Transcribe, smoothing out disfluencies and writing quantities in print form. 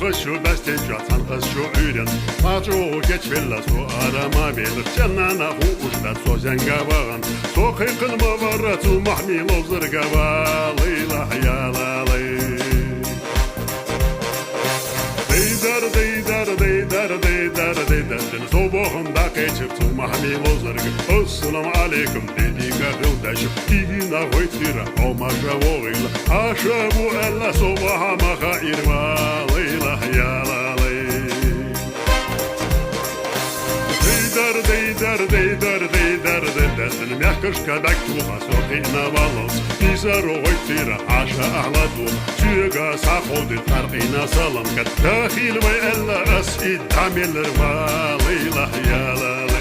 kız şu beste çatan kız şu üren Maço geç villa su arama velir Cennana huşlar so zenga bağın So kıykılma var su mahmil ozır gava Leyla yalalay Deydar deydar deydar deydar deydar Soboğunda geçip su mahmil ozır Assalamu alaikum dedi gagıldaşım Digina hoytira omaşa voğıyla Aşa bu elle sobaha maha irma Leyla yalalay Deydar deydar deydar deydar deydar Mягкошка так туха соки на волос Пизаро hoytira aşa ahladun Süga saходит тарқина салам Дахил вай элла ас иддамелер Лейла яlalay